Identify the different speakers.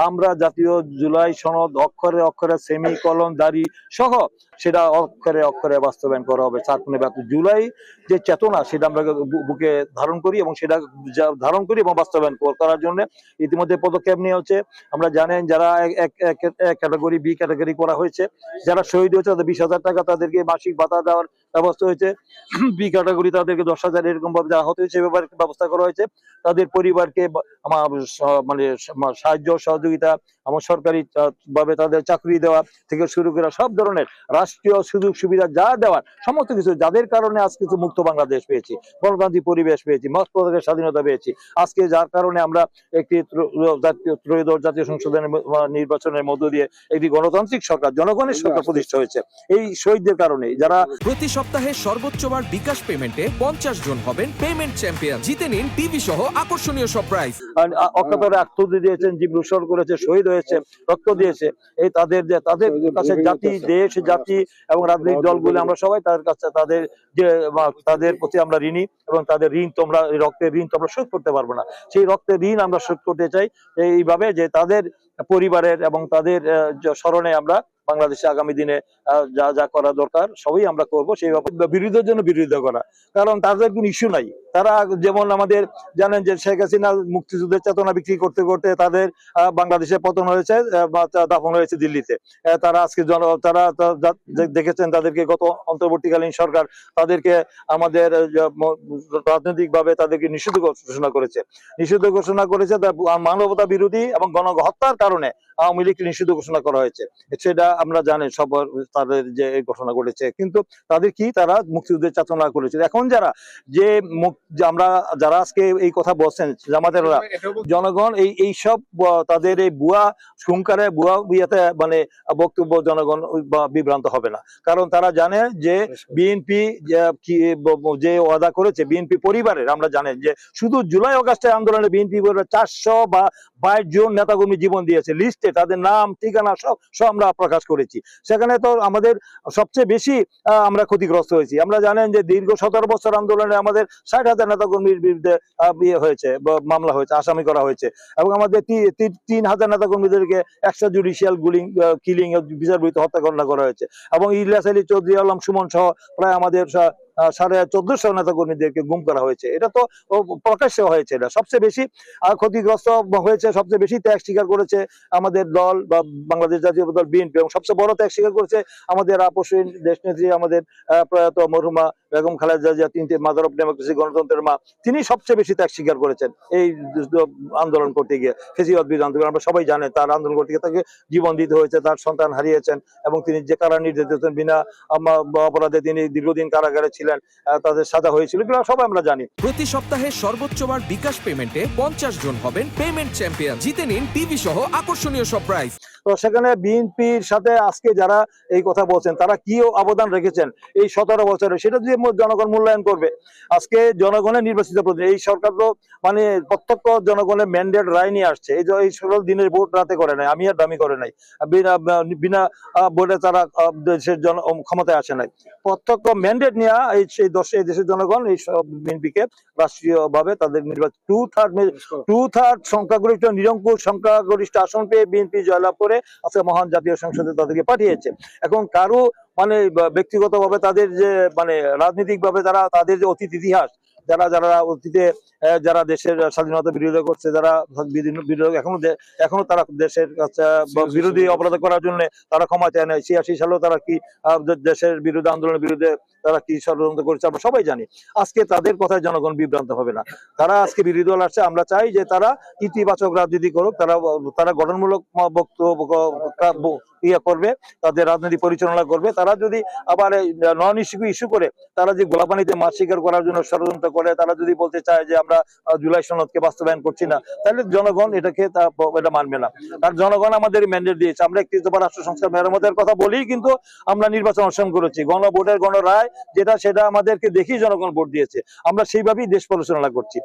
Speaker 1: আমরা জাতীয় জুলাই সনদ অক্ষরে অক্ষরে সেমিকলন দাঁড়ি সহ সেটা অক্ষরে অক্ষরে বাস্তবায়ন করা হবে। 4 জুলাই যে চেতনা সেটা আমরা বুকে ধারণ করি এবং সেটা ধারণ করি এবং বাস্তবায়ন করার জন্য ইতিমধ্যে পদক্ষেপ নিয়ে হচ্ছে। আমরা জানেন যারা ক্যাটাগরি বি ক্যাটাগরি করা হয়েছে, যারা শহীদ হয়েছে তাদের 20,000 টাকা তাদেরকে মাসিক ভাতা দেওয়ার ব্যবস্থা হয়েছে। বি ক্যাটাগরি তাদেরকে 10,000 এরকম ভাবে যারা হতে হয়েছে ব্যাপারে ব্যবস্থা করা হয়েছে। তাদের পরিবারকে মানে সাহায্য সহযোগিতা আমার সরকারি ভাবে তাদের চাকরি দেওয়া থেকে শুরু করে সব ধরনের রাষ্ট্রীয় সুযোগ সুবিধা যা দেওয়ার সমস্ত কিছু, যাদের কারণে আজকে মুক্ত বাংলাদেশ পেয়েছি, গণতান্ত্রিক পরিবেশ পেয়েছি, মত প্রকাশের স্বাধীনতা পেয়েছি, আজকে যার কারণে আমরা একটি ত্রয়োদশ জাতীয় সংসদের নির্বাচনের মধ্য দিয়ে একটি গণতান্ত্রিক সরকার, জনগণের সরকার প্রতিষ্ঠা হয়েছে এই শহীদদের কারণে। যারা
Speaker 2: প্রতি সপ্তাহে সর্বোচ্চবার বিকাশ পেমেন্টে 50 জন হবেন পেমেন্ট চ্যাম্পিয়ন। জিতে নিন টিভি সহ আকর্ষণীয় সব প্রাইজ।
Speaker 1: অকাতরে আত্মহত্যা দিয়েছেন, জীবন উৎসর্গ করেছে, শহীদ হয়েছে, রক্ত দিয়েছে। এই তাদের কাছে জাতি, দেশ, জাতি এবং রাজনৈতিক দলগুলো আমরা সবাই তাদের কাছে তাদের প্রতি আমরা ঋণী এবং তাদের ঋণ তোমরা রক্তের ঋণ তোমরা শোধ করতে পারবো না। সেই রক্তের ঋণ আমরা শোধ করতে চাই এইভাবে যে তাদের পরিবারের এবং তাদের স্মরণে আমরা বাংলাদেশে আগামী দিনে যা যা করা দরকার সবই আমরা করবো। সেই ব্যাপারে বিরোধীদের জন্য বিরোধিতা করা, কারণ তাদের কোনো ইস্যু নাই। তারা যেমন আমাদের জানেন যে শেখ হাসিনা মুক্তিযুদ্ধের চেতনা বিক্রি করতে করতে তাদের বাংলাদেশে পতন হয়েছে, দাফন হয়েছে দিল্লিতে। তারা আজকে তারা দেখেছেন তাদেরকে গত অন্তর্বর্তীকালীন সরকার তাদেরকে আমাদের রাজনৈতিক ভাবে তাদেরকে নিষিদ্ধ ঘোষণা করেছে। মানবতা বিরোধী এবং গণহত্যার কারণে আওয়ামী লীগ নিষিদ্ধ ঘোষণা করা হয়েছে। সেটা আমরা জানি সব তাদের যে ঘটনা ঘটেছে, কিন্তু তাদের কি তারা মুক্তিযুদ্ধের চেতনা করেছে। এখন আমরা যারা আজকে এই কথা বলছেন জামাতের জনগণ এই সব তাদের এই ভুয়া হুঙ্কারে ভুয়া ইয়েতে মানে বক্তব্য জনগণ বিভ্রান্ত হবে না, কারণ তারা জানে যে বিএনপি যে ওয়াদা করেছে বিএনপি পরিবারের, আমরা জানেন যে শুধু জুলাই আগস্টের আন্দোলনে বিএনপি পরিবার 422 জন নেতাকর্মী জীবন দিয়েছে। লিস্টে তাদের নাম ঠিকানা সব আমরা প্রকাশ করেছি। সেখানে তো আমাদের সবচেয়ে বেশি আমরা ক্ষতিগ্রস্ত হয়েছি। আমরা জানেন যে দীর্ঘ 17 বছর আন্দোলনে আমাদের 60,000 নেতাকর্মীর বিরুদ্ধে হয়েছে, মামলা হয়েছে, আসামি করা হয়েছে এবং আমাদের 3,000 নেতাকর্মীদেরকে এক্সট্রা জুডিশিয়াল কিলিং বিচার বিরুদ্ধে হত্যা করা হয়েছে এবং ইলিয়াস আলী, চৌধুরী আলম সুমন সহ প্রায় আমাদের 1450 নেতাকর্মীদেরকে গুম করা হয়েছে। এটা তো প্রকাশ্য হয়েছে। এটা সবচেয়ে বেশি ক্ষতিগ্রস্ত হয়েছে, সবচেয়ে বেশি ত্যাগ স্বীকার করেছে আমাদের দল বা বাংলাদেশ জাতীয় দল বিএনপি, এবং সবচেয়ে বড় ত্যাগ স্বীকার করেছে আমাদের আপসহীন দেশনেত্রী, আমাদের প্রয়াত মরহুমা Begum Khaleda Zia, mother of democracy, গণতন্ত্রের মা। তিনি সবচেয়ে বেশি ত্যাগ স্বীকার করেছেন এই আন্দোলন করতে গিয়ে, ফেসিবাদ বিরোধী আন্দোলন। আমরা সবাই জানেন তার আন্দোলন করতে গিয়ে তাকে জীবন দিতে হয়েছে, তার সন্তান হারিয়েছেন এবং তিনি যে কারা নির্যাতিত বিনা অপরাধে তিনি দীর্ঘদিন কারাগারে ছিলেন, তাদের সাজা হয়েছিল, এগুলো সবাই আমরা জানি।
Speaker 2: প্রতি সপ্তাহে সর্বোচ্চবার বিকাশ পেমেন্টে 50 জন হবেন পেমেন্ট চ্যাম্পিয়ন। জিতে নিন টিভি সহ আকর্ষণীয় সব প্রাইজ।
Speaker 1: তো সেখানে বিএনপির সাথে আজকে যারা এই কথা বলছেন তারা কি অবদান রেখেছেন এই 17 বছরে, সেটা যদি জনগণ মূল্যায়ন করবে। আজকে জনগণের নির্বাচিত প্রতিনিধি, এই সরকার তো মানে প্রত্যক্ষ জনগণের ম্যান্ডেট রায় নিয়ে আসছে। এই 16 দিনের ভোট রাতে করে নাই, আমি আর দামি করে নাই, বিনা ভোটে তারা দেশের ক্ষমতায় আসে নাই। প্রত্যক্ষ ম্যান্ডেট নিয়ে এই দেশের জনগণ এই বিএনপিকে রাষ্ট্রীয় ভাবে তাদের নির্বাচন 2/3 সংখ্যাগরিষ্ঠ নিরঙ্কুশ সংখ্যাগরিষ্ঠ আসন পেয়ে বিএনপি জয়লাভ করে আজকে মহান জাতীয় সংসদে তাদেরকে পাঠিয়েছে। এখন কারো মানে ব্যক্তিগতভাবে তাদের যে মানে রাজনৈতিক ভাবে তাদের যে অতীত ইতিহাস, যারা অতীতে যারা দেশের স্বাধীনতা বিরোধিতা করছে, যারা এখনো তারা দেশের বিরোধী অপরাধ করার জন্য তারা ক্ষমা চায় না। 86 সালেও তারা কি দেশের বিরুদ্ধে আন্দোলনের বিরুদ্ধে তারা কি ষড়যন্ত্র করেছে আমরা সবাই জানি। আজকে তাদের কথায় জনগণ বিভ্রান্ত হবে না। তারা আজকে বিরোধী দল আসছে, আমরা চাই যে তারা ইতিবাচক রাজনীতি করুক, তারা গঠনমূলক বক্তব্য করবে, তাদের রাজনীতি পরিচালনা করবে। তারা যদি আবার নন ইস্যু করে তারা যে গোলাপানিতে মাছ শিকার করার জন্য ষড়যন্ত্র করে, তারা যদি বলতে চায় যে আমরা জুলাই সনদকে বাস্তবায়ন করছি না, তাহলে জনগণ এটা মানবে না। কারণ জনগণ আমাদের ম্যান্ডেট দিয়েছে। আমরা একটি রাষ্ট্র সংস্কার মেরামতের কথা বলি, কিন্তু আমরা নির্বাচন অংশগ্রহণ করেছি। গণভোটের গণরায় যেটা, সেটা আমাদেরকে দেখেই জনগণ ভোট দিয়েছে। আমরা সেইভাবেই দেশ পরিচালনা করছি।